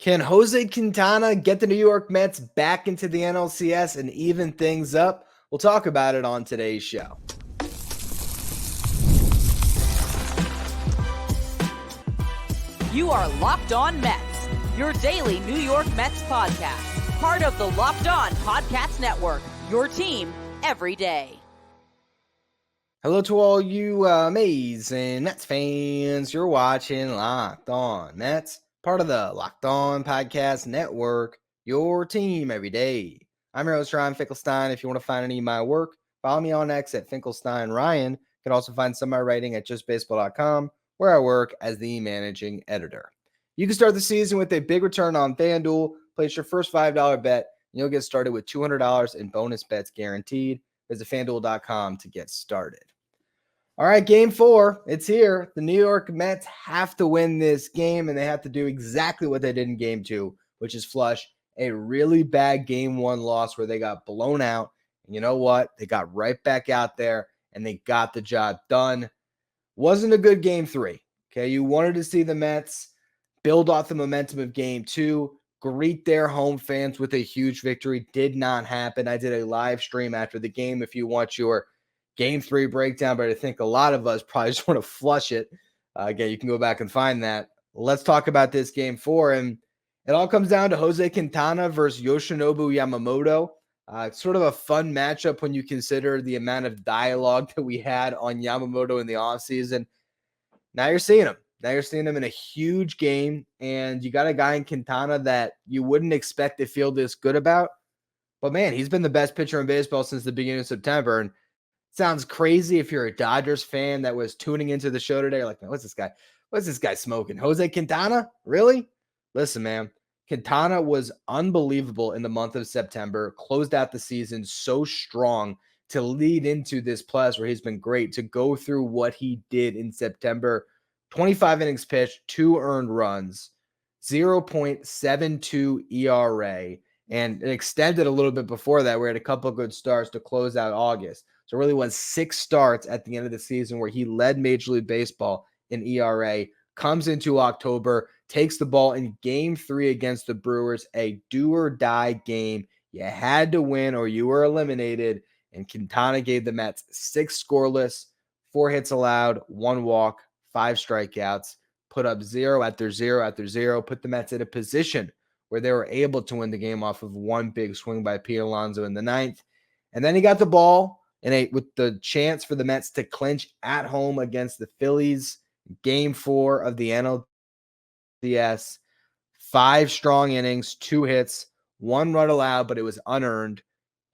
Can Jose Quintana get the New York Mets back into the NLCS and even things up? We'll talk about it on today's show. You are Locked On Mets, your daily New York Mets podcast. Part of the Locked On Podcast Network, your team every day. Hello to all you amazing Mets fans. You're watching Locked On Mets, part of the Locked On Podcast Network, your team every day. I'm your host, Ryan Finkelstein. If you want to find any of my work, follow me on X at Finkelstein Ryan. You can also find some of my writing at justbaseball.com, where I work as the managing editor. You can start the season with a big return on FanDuel. Place your first $5 bet, and you'll get started with $200 in bonus bets guaranteed. Visit FanDuel.com to get started. All right, game 4, it's here. The New York Mets have to win this game, and they have to do exactly what they did in game 2, which is flush a really bad game 1 loss where they got blown out. And you know what? They got right back out there, and they got the job done. Wasn't a good game 3. Okay, you wanted to see the Mets build off the momentum of game 2, greet their home fans with a huge victory. Did not happen. I did a live stream after the game if you want your Game 3 breakdown, but I think a lot of us probably just want to flush it. Again, you can go back and find that. Let's talk about this Game 4, and it all comes down to Jose Quintana versus Yoshinobu Yamamoto. It's sort of a fun matchup when you consider the amount of dialogue that we had on Yamamoto in the offseason. Now you're seeing him. Now you're seeing him in a huge game, and you got a guy in Quintana that you wouldn't expect to feel this good about. But, man, he's been the best pitcher in baseball since the beginning of September, and sounds crazy if you're a Dodgers fan that was tuning into the show today. You're like, man, what's this guy? What's this guy smoking? Jose Quintana? Really? Listen, man. Quintana was unbelievable in the month of September, closed out the season so strong to lead into this playoffs where he's been great, to go through what he did in September. 25 innings pitched, 2 earned runs, 0.72 ERA, and it extended a little bit before that. We had a couple of good starts to close out August. So it really was 6 starts at the end of the season where he led Major League Baseball in ERA, comes into October, takes the ball in game 3 against the Brewers, a do-or-die game. You had to win or you were eliminated, and Quintana gave the Mets 6 scoreless, 4 hits allowed, 1 walk, 5 strikeouts, put up 0 after 0 after 0, put the Mets in a position where they were able to win the game off of 1 big swing by Pete Alonso in the 9th. And then he got the ball with the chance for the Mets to clinch at home against the Phillies. Game 4 of the NLCS. 5 strong innings, 2 hits, 1 run allowed, but it was unearned.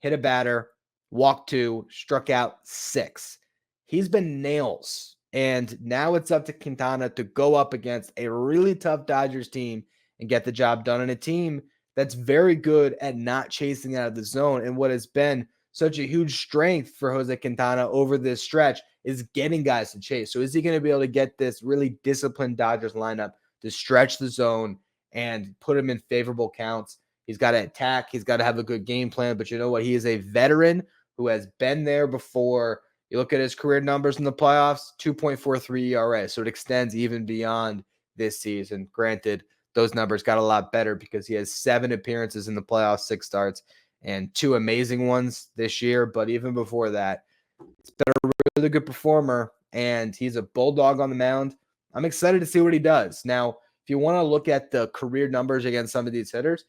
Hit a batter, walked 2, struck out 6. He's been nails. And now it's up to Quintana to go up against a really tough Dodgers team and get the job done, in a team that's very good at not chasing out of the zone. And what has been such a huge strength for Jose Quintana over this stretch is getting guys to chase. So is he going to be able to get this really disciplined Dodgers lineup to stretch the zone and put him in favorable counts? He's got to attack. He's got to have a good game plan. But you know what? He is a veteran who has been there before. You look at his career numbers in the playoffs, 2.43 ERA. So it extends even beyond this season. Granted, those numbers got a lot better because he has 7 appearances in the playoffs, 6 starts, and 2 amazing ones this year. But even before that, he's been a really good performer, and he's a bulldog on the mound. I'm excited to see what he does. Now, if you want to look at the career numbers against some of these hitters,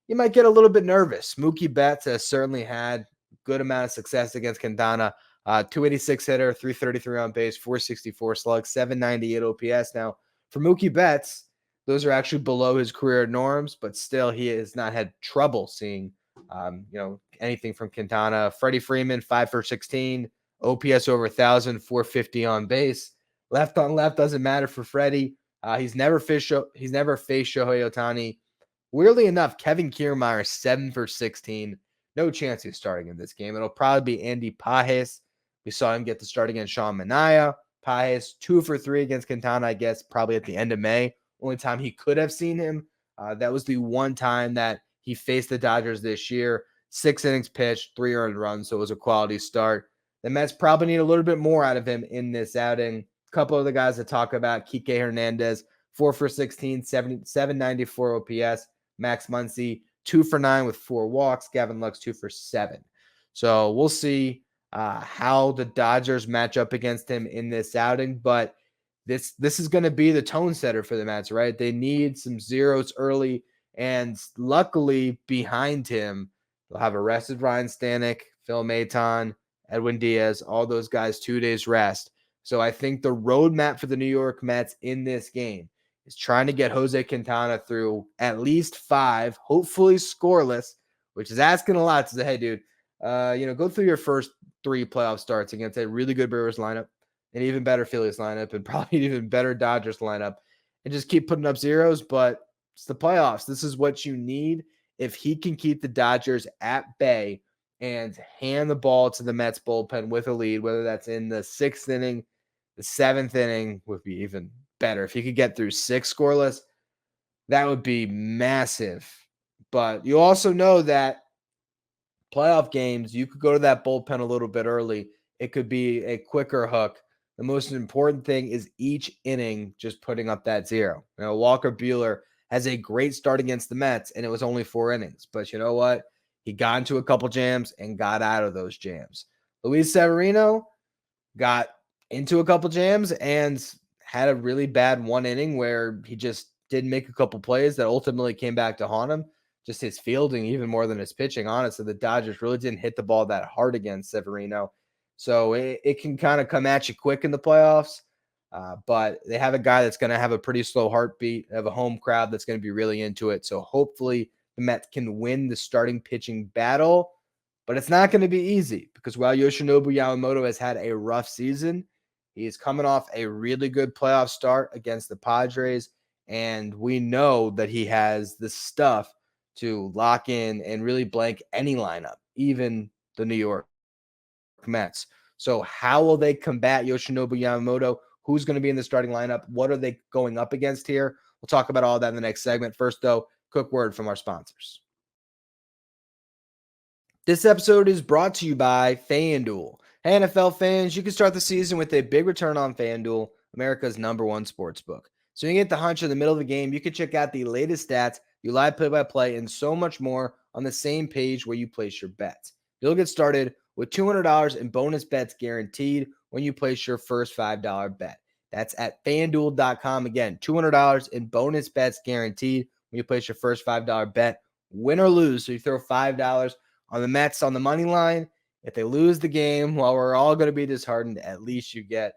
you might get a little bit nervous. Mookie Betts has certainly had a good amount of success against Quintana. 286 hitter, 333 on base, 464 slug, 798 OPS. Now, for Mookie Betts, those are actually below his career norms, but still he has not had trouble seeing anything from Quintana. Freddie Freeman, 5 for 16, OPS over 1,000, 450 on base. Left on left doesn't matter for Freddie. He's never faced Shohei Ohtani. Weirdly enough, Kevin Kiermaier, 7 for 16. No chance he's starting in this game. It'll probably be Andy Pages. We saw him get the start against Sean Manaea. Pages, 2 for 3 against Quintana, I guess, probably at the end of May. Only time he could have seen him. That was the one time that he faced the Dodgers this year. 6 innings pitched, 3 earned runs, so it was a quality start. The Mets probably need a little bit more out of him in this outing. A couple of the guys to talk about, Kike Hernandez, 4 for 16, 794 OPS. Max Muncy, 2 for 9 with 4 walks. Gavin Lux, 2 for 7. So we'll see how the Dodgers match up against him in this outing. But this is going to be the tone setter for the Mets, right? They need some zeros early. And luckily, behind him, they'll have arrested Ryan Stanek, Phil Maton, Edwin Diaz, all those guys 2 days rest. So I think the roadmap for the New York Mets in this game is trying to get Jose Quintana through at least 5, hopefully scoreless, which is asking a lot to say, hey, dude, go through your first 3 playoff starts against a really good Brewers lineup, an even better Phillies lineup, and probably an even better Dodgers lineup, and just keep putting up zeros. But it's the playoffs. This is what you need. If he can keep the Dodgers at bay and hand the ball to the Mets bullpen with a lead, whether that's in the 6th inning, the 7th inning would be even better. If he could get through 6 scoreless, that would be massive. But you also know that playoff games, you could go to that bullpen a little bit early. It could be a quicker hook. The most important thing is each inning just putting up that zero. Walker Buehler has a great start against the Mets, and it was only 4 innings. But you know what? He got into a couple jams and got out of those jams. Luis Severino got into a couple jams and had a really bad 1 inning where he just didn't make a couple plays that ultimately came back to haunt him. Just his fielding, even more than his pitching. Honestly, the Dodgers really didn't hit the ball that hard against Severino. So it can kind of come at you quick in the playoffs. But they have a guy that's going to have a pretty slow heartbeat. They have a home crowd that's going to be really into it. So hopefully the Mets can win the starting pitching battle. But it's not going to be easy because while Yoshinobu Yamamoto has had a rough season, he is coming off a really good playoff start against the Padres. And we know that he has the stuff to lock in and really blank any lineup, even the New York Mets. So how will they combat Yoshinobu Yamamoto? Who's going to be in the starting lineup? What are they going up against here? We'll talk about all that in the next segment. First, though, quick word from our sponsors. This episode is brought to you by FanDuel. Hey, NFL fans, you can start the season with a big return on FanDuel, America's #1 sportsbook. So you get the hunch in the middle of the game. You can check out the latest stats, your live play-by-play, and so much more on the same page where you place your bets. You'll get started with $200 in bonus bets guaranteed when you place your first $5 bet. That's at FanDuel.com. Again, $200 in bonus bets guaranteed when you place your first $5 bet, win or lose. So you throw $5 on the Mets on the money line. If they lose the game, while we're all going to be disheartened, at least you get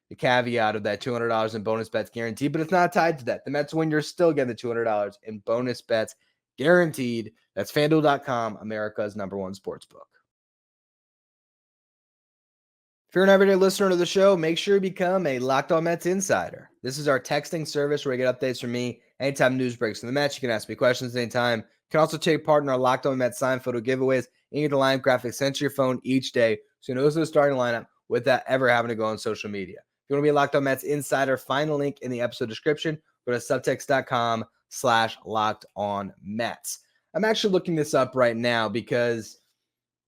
the caveat of that $200 in bonus bets guaranteed, but it's not tied to that. The Mets win, you're still getting the $200 in bonus bets guaranteed. That's FanDuel.com, America's #1 sportsbook. If you're an everyday listener to the show, make sure you become a Locked On Mets insider. This is our texting service where you get updates from me anytime news breaks in the Mets. You can ask me questions anytime. You can also take part in our Locked On Mets signed photo giveaways and get the line graphic sent to your phone each day so you know who's the starting lineup without ever having to go on social media. If you want to be a Locked On Mets insider, find the link in the episode description. Go to subtext.com/LockedOnMets. I'm actually looking this up right now because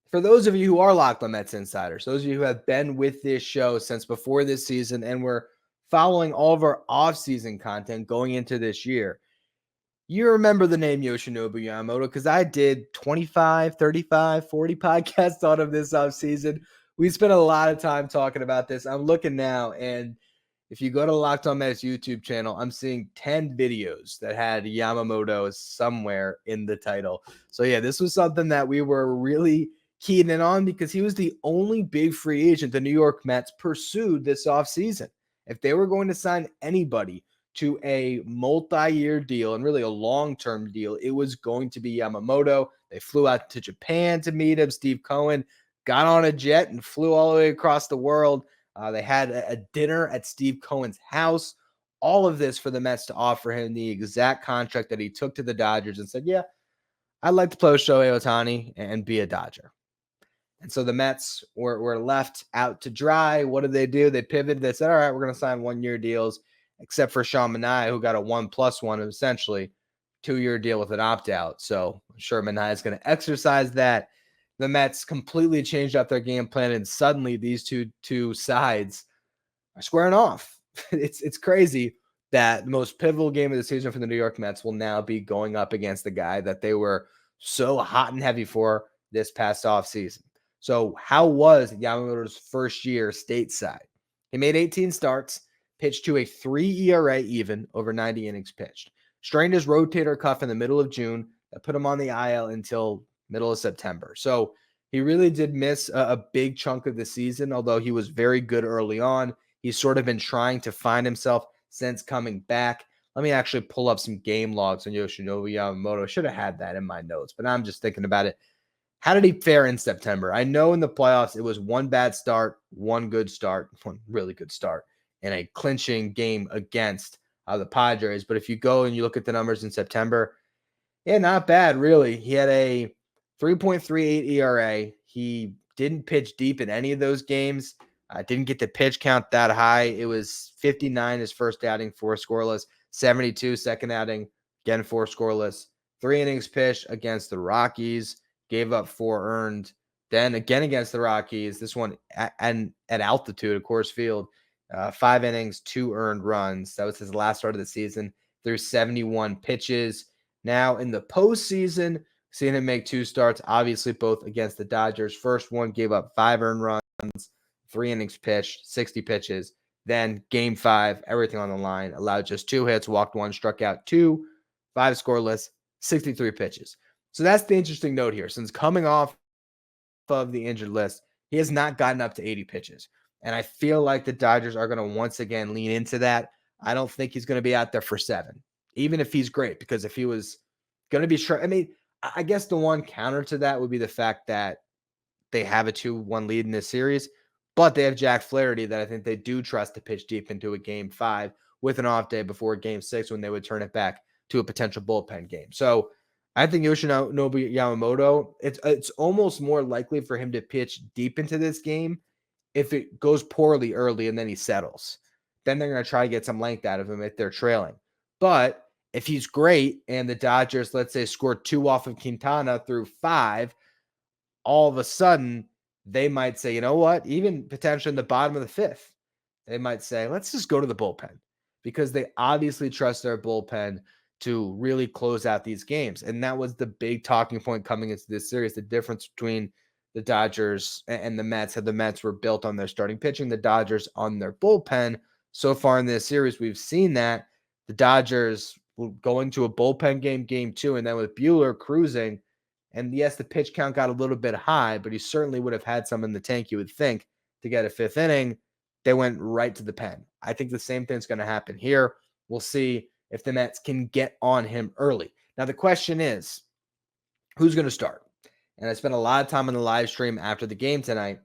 for those of you who are Locked On Mets insiders, those of you who have been with this show since before this season and were following all of our off-season content going into this year, you remember the name Yoshinobu Yamamoto because I did 25, 35, 40 podcasts on him this offseason. We spent a lot of time talking about this. I'm looking now, and if you go to Locked On Mets YouTube channel, I'm seeing 10 videos that had Yamamoto somewhere in the title. So, yeah, this was something that we were really keying in on because he was the only big free agent the New York Mets pursued this offseason. If they were going to sign anybody to a multi-year deal and really a long-term deal, it was going to be Yamamoto. They flew out to Japan to meet him. Steve Cohen got on a jet and flew all the way across the world. They had a dinner at Steve Cohen's house. All of this for the Mets to offer him the exact contract that he took to the Dodgers and said, yeah, I'd like to play with Shohei Ohtani and be a Dodger. And so the Mets were left out to dry. What did they do? They pivoted. They said, all right, we're going to sign 1-year deals, except for Sean Manaea, who got a 1+1, essentially 2-year deal with an opt-out. So I'm sure Manaea is going to exercise that. The Mets completely changed up their game plan, and suddenly these two sides are squaring off. It's crazy. that the most pivotal game of the season for the New York Mets will now be going up against the guy that they were so hot and heavy for this past offseason. So how was Yamamoto's first year stateside? He made 18 starts, pitched to a 3 ERA even over 90 innings pitched. Strained his rotator cuff in the middle of June. That put him on the IL until middle of September. So he really did miss a big chunk of the season, although he was very good early on. He's sort of been trying to find himself since coming back. Let me actually pull up some game logs on Yoshinobu Yamamoto. Should have had that in my notes, but I'm just thinking about it. How did he fare in September? I know in the playoffs it was one bad start, one good start, one really good start, and a clinching game against the Padres. But if you go and you look at the numbers in September, yeah, not bad, really. He had a 3.38 ERA. He didn't pitch deep in any of those games. Didn't get the pitch count that high. It was 59 his first outing, 4 scoreless. 72 second outing, again 4 scoreless. 3 innings pitched against the Rockies. Gave up 4 earned. Then again against the Rockies, this one at altitude at Coors Field, 5 innings, 2 earned runs. That was his last start of the season. Through 71 pitches. Now in the postseason, seeing him make 2 starts, obviously both against the Dodgers. First one gave up 5 earned runs, 3 innings pitched, 60 pitches. Then game 5, everything on the line, allowed just 2 hits, walked 1, struck out 2, 5 scoreless, 63 pitches. So that's the interesting note here. Since coming off of the injured list, he has not gotten up to 80 pitches. And I feel like the Dodgers are going to once again lean into that. I don't think he's going to be out there for 7, even if he's great, because if he was going to be sure, I mean, I guess the one counter to that would be the fact that they have a 2-1 lead in this series, but they have Jack Flaherty that I think they do trust to pitch deep into a game 5 with an off day before game 6 when they would turn it back to a potential bullpen game. So I think Yoshinobu Yamamoto, it's almost more likely for him to pitch deep into this game if it goes poorly early and then he settles. Then they're going to try to get some length out of him if they're trailing. But if he's great and the Dodgers, let's say, score 2 off of Quintana through 5, all of a sudden they might say, you know what, even potentially in the bottom of the 5th, they might say, let's just go to the bullpen, because they obviously trust their bullpen to really close out these games. And that was the big talking point coming into this series, the difference between the Dodgers and the Mets. How the Mets were built on their starting pitching, the Dodgers on their bullpen. So far in this series, we've seen that the Dodgers going to a bullpen game 2, and then with Buehler cruising, and yes, the pitch count got a little bit high, but he certainly would have had some in the tank, you would think, to get a 5th inning. They went right to the pen. I think the same thing's going to happen here. We'll see if the Mets can get on him early. Now, the question is, who's going to start? And I spent a lot of time on the live stream after the game tonight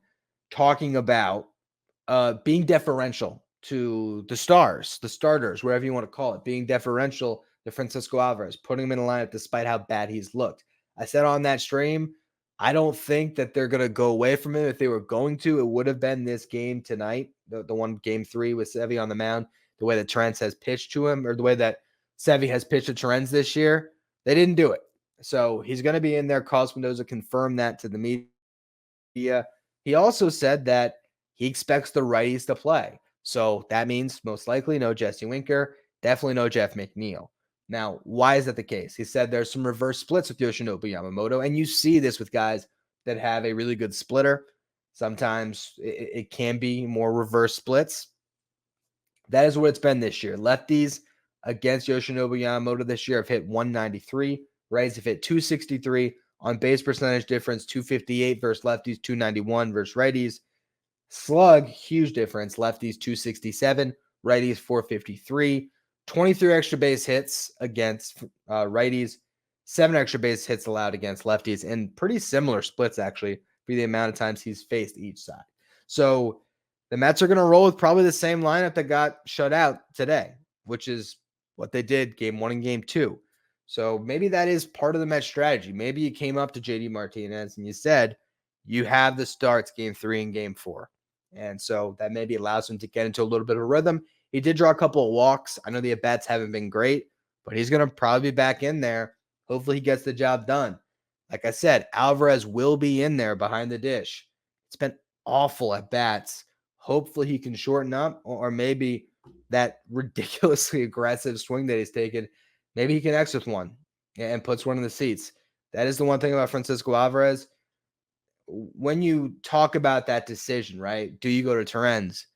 talking about being deferential to the starters, wherever you want to call it, being deferential to Francisco Alvarez, putting him in the lineup despite how bad he's looked. I said on that stream, I don't think that they're going to go away from him. If they were going to, it would have been this game tonight, the one game 3 with Sevy on the mound, the way that Torrens has pitched to him, or the way that Sevy has pitched to Torrens this year. They didn't do it. So he's going to be in there. Carlos Mendoza confirmed that to the media. He also said that he expects the righties to play. So that means most likely no Jesse Winker, definitely no Jeff McNeil. Now, why is that the case? He said there's some reverse splits with Yoshinobu Yamamoto, and you see this with guys that have a really good splitter. Sometimes it can be more reverse splits. That is what it's been this year. Lefties against Yoshinobu Yamamoto this year have hit 193. Righties have hit 263. On base percentage difference, 258 versus lefties, 291 versus righties. Slug, huge difference. Lefties, 267. Righties, 453. 23 extra base hits against righties, 7 extra base hits allowed against lefties, and pretty similar splits, actually, for the amount of times he's faced each side. So the Mets are going to roll with probably the same lineup that got shut out today, which is what they did game 1 and game 2. So maybe that is part of the Mets strategy. Maybe you came up to JD Martinez and you said, you have the starts game 3 and game 4. And so that maybe allows him to get into a little bit of a rhythm. He did draw a couple of walks. I know the at-bats haven't been great, but he's going to probably be back in there. Hopefully he gets the job done. Like I said, Alvarez will be in there behind the dish. It's been awful at bats. Hopefully he can shorten up or maybe that ridiculously aggressive swing that he's taken, maybe he connects with one and puts one in the seats. That is the one thing about Francisco Alvarez. When you talk about that decision, right? Do you go to Torrens?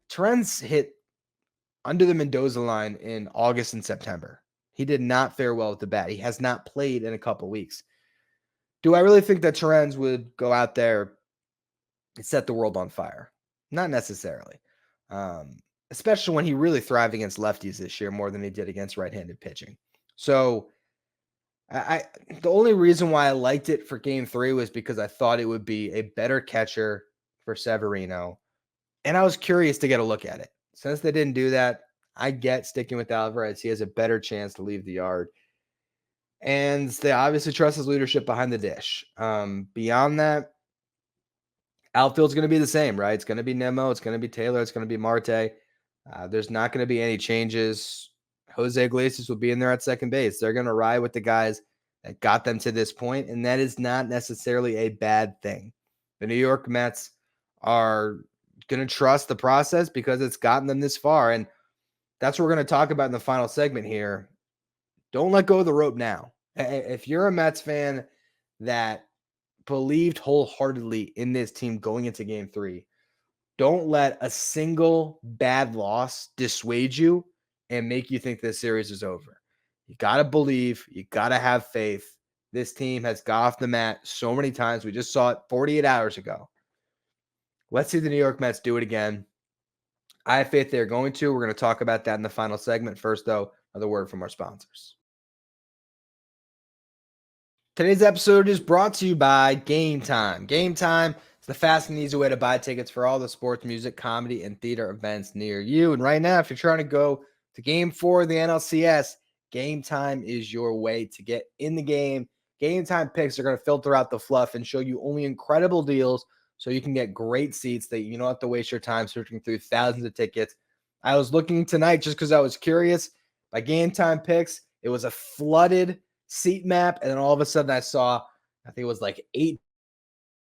Torrens hit under the Mendoza line in August and September. He did not fare well with the bat. He has not played in a couple weeks. Do I really think that Torrens would go out there and set the world on fire? Not necessarily. Especially when he really thrived against lefties this year more than he did against right-handed pitching. So the only reason why I liked it for game 3 was because I thought it would be a better catcher for Severino. And I was curious to get a look at it. Since they didn't do that, I get sticking with Alvarez. He has a better chance to leave the yard. And they obviously trust his leadership behind the dish. Beyond that, outfield's going to be the same, right? It's going to be Nemo. It's going to be Taylor. It's going to be Marte. There's not going to be any changes. Jose Iglesias will be in there at second base. They're going to ride with the guys that got them to this point, and that is not necessarily a bad thing. The New York Mets are going to trust the process because it's gotten them this far, and that's what we're going to talk about in the final segment here. Don't let go of the rope now. If you're a Mets fan that believed wholeheartedly in this team going into game 3, don't let a single bad loss dissuade you and make you think this series is over. You got to believe. You got to have faith. This team has got off the mat so many times. We just saw it 48 hours ago. Let's see the New York Mets do it again. I have faith they're going to. We're going to talk about that in the final segment. First, though, another word from our sponsors. Today's episode is brought to you by Game Time. Game Time is the fast and easy way to buy tickets for all the sports, music, comedy, and theater events near you. And right now, if you're trying to go to Game 4 of the NLCS, Game Time is your way to get in the game. Game Time picks are going to filter out the fluff and show you only incredible deals so you can get great seats that you don't have to waste your time searching through thousands of tickets. I was looking tonight just because I was curious. By Game Time picks, it was a flooded seat map, and then all of a sudden I saw, I think it was like 8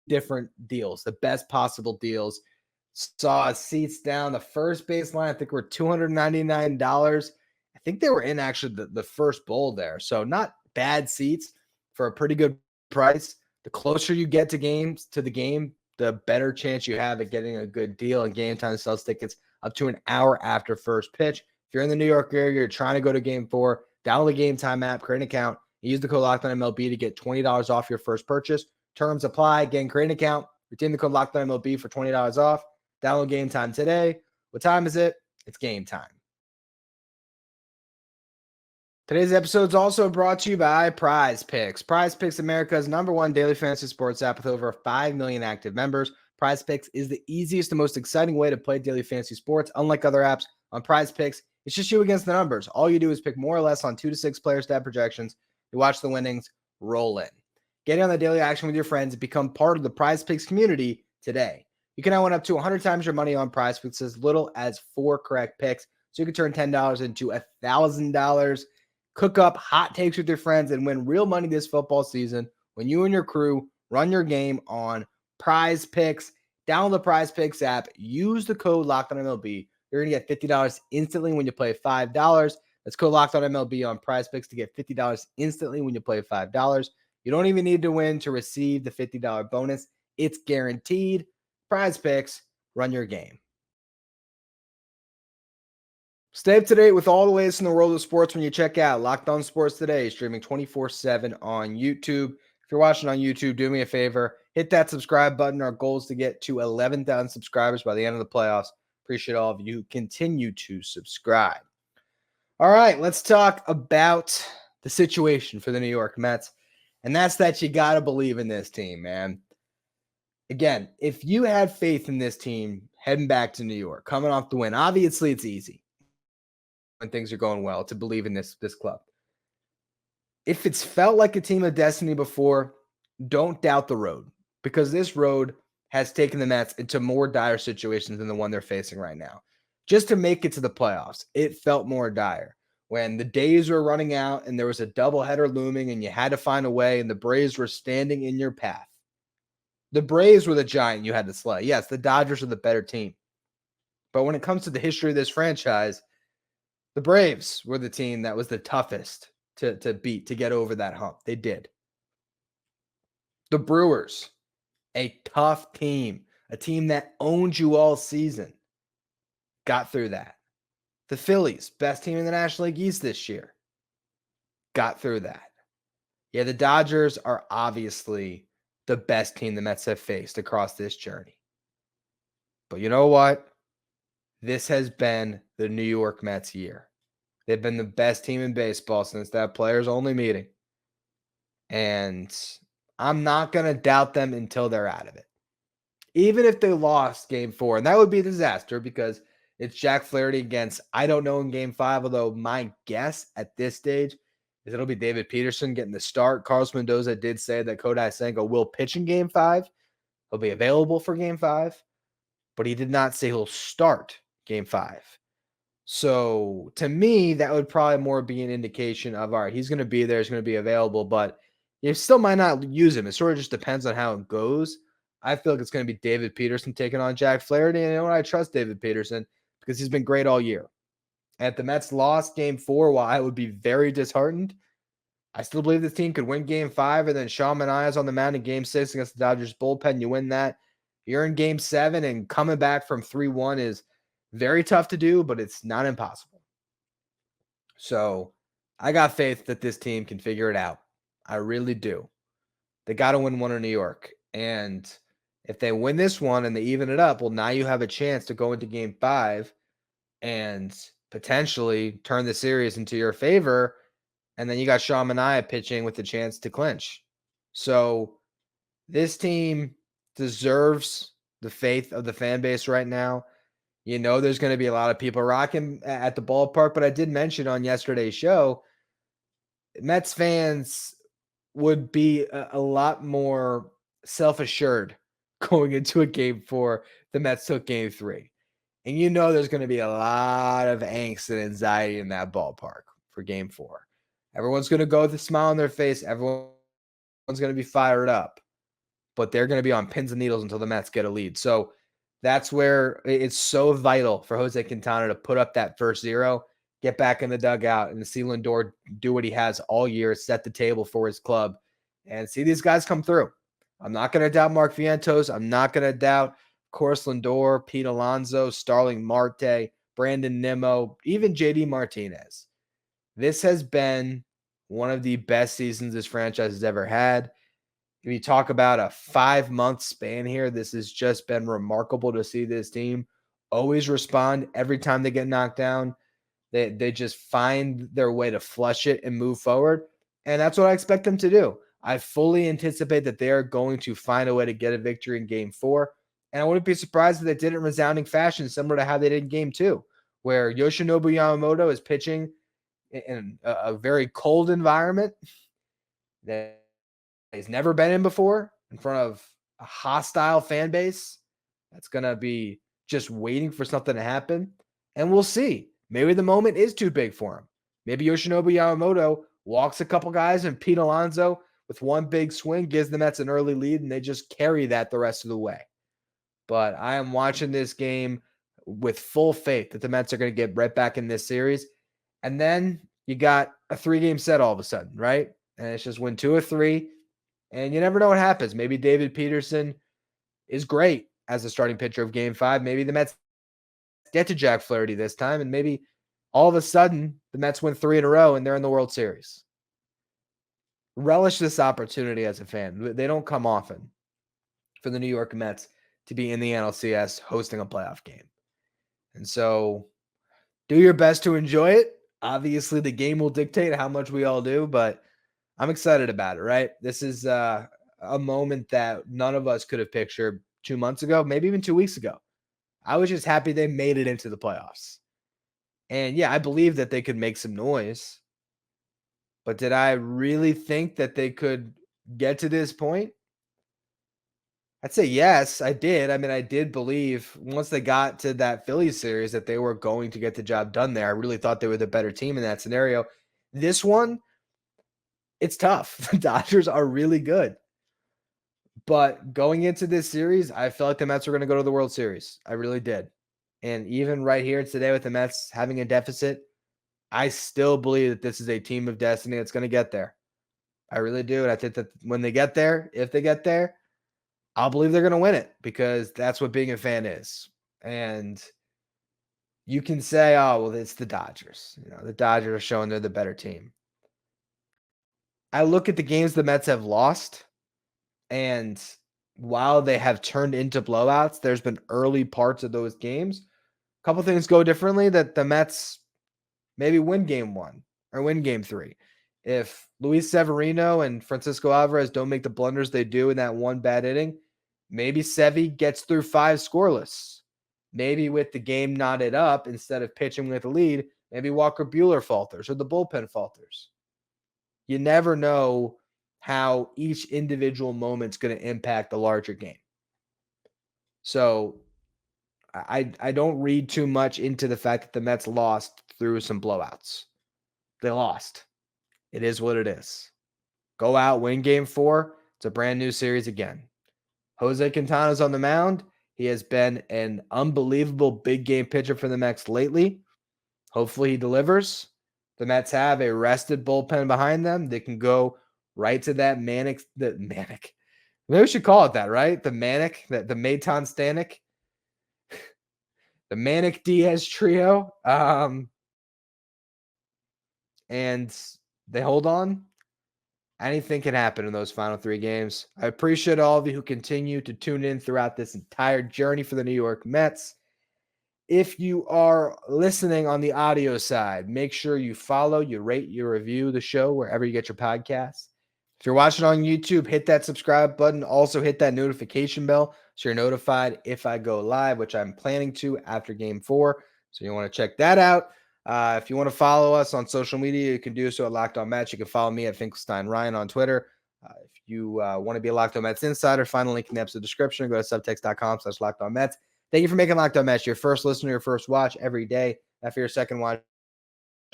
different deals, the best possible deals. Saw seats down the first base line, I think were $299. I think they were in actually the first bowl there. So not bad seats for a pretty good price. The closer you get to the game, the better chance you have at getting a good deal. And Game Time sells tickets up to an hour after first pitch. If you're in the New York area, you're trying to go to Game 4, download the Game Time app, create an account, and use the code LOCKEDONMLB to get $20 off your first purchase. Terms apply. Again, create an account, redeem the code LOCKEDONMLB for $20 off. Download Game Time today. What time is it? It's game time. Today's episode is also brought to you by Prize Picks. Prize Picks, America's #1 daily fantasy sports app with over 5 million active members. Prize Picks is the easiest and most exciting way to play daily fantasy sports. Unlike other apps, on Prize Picks, it's just you against the numbers. All you do is pick more or less on 2 to 6 player stat projections. You watch the winnings roll in. Get in on the daily action with your friends and become part of the Prize Picks community today. You can now win up to 100 times your money on Prize Picks as little as 4 correct picks. So you can turn $10 into $1,000. Cook up hot takes with your friends and win real money this football season when you and your crew run your game on Prize Picks. Download the Prize Picks app. Use the code LOCKEDONMLB. You're going to get $50 instantly when you play $5. Let's code LOCKEDONMLB on Prize Picks to get $50 instantly when you play $5. You don't even need to win to receive the $50 bonus. It's guaranteed. Prize Picks, run your game. Stay up to date with all the latest in the world of sports when you check out Locked On Sports Today, streaming 24/7 on YouTube. If you're watching on YouTube, do me a favor, hit that subscribe button. Our goal is to get to 11,000 subscribers by the end of the playoffs. Appreciate all of you who continue to subscribe. All right, let's talk about the situation for the New York Mets. And that's that you got to believe in this team, man. Again, if you had faith in this team heading back to New York, coming off the win, obviously it's easy when things are going well to believe in this club. If it's felt like a team of destiny before, don't doubt the road, because this road has taken the Mets into more dire situations than the one they're facing right now. Just to make it to the playoffs, it felt more dire. When the days were running out and there was a doubleheader looming and you had to find a way and the Braves were standing in your path. The Braves were the giant you had to slay. Yes, the Dodgers are the better team. But when it comes to the history of this franchise, the Braves were the team that was the toughest to beat, to get over that hump. They did. The Brewers, a tough team, a team that owned you all season, got through that. The Phillies, best team in the National League East this year, got through that. Yeah, the Dodgers are obviously the best team the Mets have faced across this journey. But you know what? This has been the New York Mets year. They've been the best team in baseball since that players-only meeting. And I'm not going to doubt them until they're out of it. Even if they lost game 4, and that would be a disaster because it's Jack Flaherty against, I don't know, in game 5, although my guess at this stage is it'll be David Peterson getting the start. Carlos Mendoza did say that Kodai Senga will pitch in game 5. He'll be available for game 5, but he did not say he'll start game 5. So to me, that would probably more be an indication of, all right, he's going to be there, he's going to be available, but you still might not use him. It sort of just depends on how it goes. I feel like it's going to be David Peterson taking on Jack Flaherty, and you know what? I trust David Peterson because he's been great all year. At the Mets lost game 4, while I would be very disheartened, I still believe this team could win game 5, and then Sean Manaea's on the mound in game 6 against the Dodgers bullpen. You win that. You're in game 7, and coming back from 3-1 is very tough to do, but it's not impossible. So I got faith that this team can figure it out. I really do. They got to win one in New York. And if they win this one and they even it up, well, now you have a chance to go into game 5 and potentially turn the series into your favor. And then you got Sean Manaea pitching with the chance to clinch. So this team deserves the faith of the fan base right now. You know, there's going to be a lot of people rocking at the ballpark, but I did mention on yesterday's show, Mets fans would be a lot more self-assured going into a game 4. The Mets took game 3. And you know there's going to be a lot of angst and anxiety in that ballpark for game 4. Everyone's going to go with a smile on their face. Everyone's going to be fired up. But they're going to be on pins and needles until the Mets get a lead. So that's where it's so vital for Jose Quintana to put up that first 0, get back in the dugout, and see Lindor do what he has all year, set the table for his club, and see these guys come through. I'm not going to doubt Mark Vientos. I'm not going to doubt, of course, Lindor, Pete Alonso, Starling Marte, Brandon Nimmo, even JD Martinez. This has been one of the best seasons this franchise has ever had. If you talk about a 5-month span here, this has just been remarkable to see this team always respond every time they get knocked down. They just find their way to flush it and move forward. And that's what I expect them to do. I fully anticipate that they are going to find a way to get a victory in game 4. And I wouldn't be surprised if they did it in resounding fashion, similar to how they did in game 2, where Yoshinobu Yamamoto is pitching in a very cold environment that he's never been in before, in front of a hostile fan base that's going to be just waiting for something to happen. And we'll see. Maybe the moment is too big for him. Maybe Yoshinobu Yamamoto walks a couple guys and Pete Alonso with one big swing gives the Mets an early lead and they just carry that the rest of the way. But I am watching this game with full faith that the Mets are going to get right back in this series. And then you got a 3-game set all of a sudden, right? And it's just win 2 or 3. And you never know what happens. Maybe David Peterson is great as a starting pitcher of game 5. Maybe the Mets get to Jack Flaherty this time, and maybe all of a sudden the Mets win 3 in a row and they're in the World Series. Relish this opportunity as a fan. They don't come often for the New York Mets to be in the NLCS hosting a playoff game. And so do your best to enjoy it. Obviously, the game will dictate how much we all do, but I'm excited about it, right? This is a moment that none of us could have pictured 2 months ago, maybe even 2 weeks ago. I was just happy they made it into the playoffs. And yeah, I believe that they could make some noise. But did I really think that they could get to this point? I'd say yes, I did. I mean, I did believe once they got to that Phillies series that they were going to get the job done there. I really thought they were the better team in that scenario. This one, it's tough. The Dodgers are really good. But going into this series, I felt like the Mets were going to go to the World Series. I really did. And even right here today with the Mets having a deficit, I still believe that this is a team of destiny that's going to get there. I really do. And I think that when they get there, if they get there, I'll believe they're going to win it because that's what being a fan is. And you can say, oh, well, it's the Dodgers. The Dodgers are showing they're the better team. I look at the games the Mets have lost, and while they have turned into blowouts, there's been early parts of those games. A couple things go differently that the Mets maybe win game 1 or win game 3. If Luis Severino and Francisco Alvarez don't make the blunders they do in that one bad inning, maybe Sevy gets through 5 scoreless. Maybe with the game knotted up, instead of pitching with a lead, maybe Walker Buehler falters or the bullpen falters. You never know how each individual moment's going to impact the larger game. So I don't read too much into the fact that the Mets lost through some blowouts. They lost. It is what it is. Go out, win game 4. It's a brand new series again. Jose Quintana's on the mound. He has been an unbelievable big game pitcher for the Mets lately. Hopefully he delivers. The Mets have a rested bullpen behind them. They can go right to that manic. Maybe we should call it that, right? The manic, the Maton Stanek, the Manic Diaz trio. And they hold on. Anything can happen in those final 3 games. I appreciate all of you who continue to tune in throughout this entire journey for the New York Mets. If you are listening on the audio side, make sure you follow, you rate, you review the show wherever you get your podcasts. If you're watching on YouTube, hit that subscribe button. Also hit that notification bell so you're notified if I go live, which I'm planning to after game 4. So you want to check that out. If you want to follow us on social media, you can do so at Locked On Mets. You can follow me at Finkelstein Ryan on Twitter. If you want to be a Locked On Mets insider, find a link in the episode description. Go to subtext.com/Locked On Mets. Thank you for making Locked On Mets your first listener, your first watch every day. And for your second watch,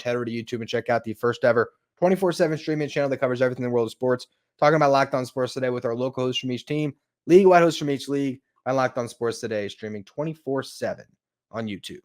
head over to YouTube and check out the first ever 24/7 streaming channel that covers everything in the world of sports. Talking about Locked On Sports Today with our local hosts from each team, league-wide hosts from each league, and Locked On Sports Today streaming 24/7 on YouTube.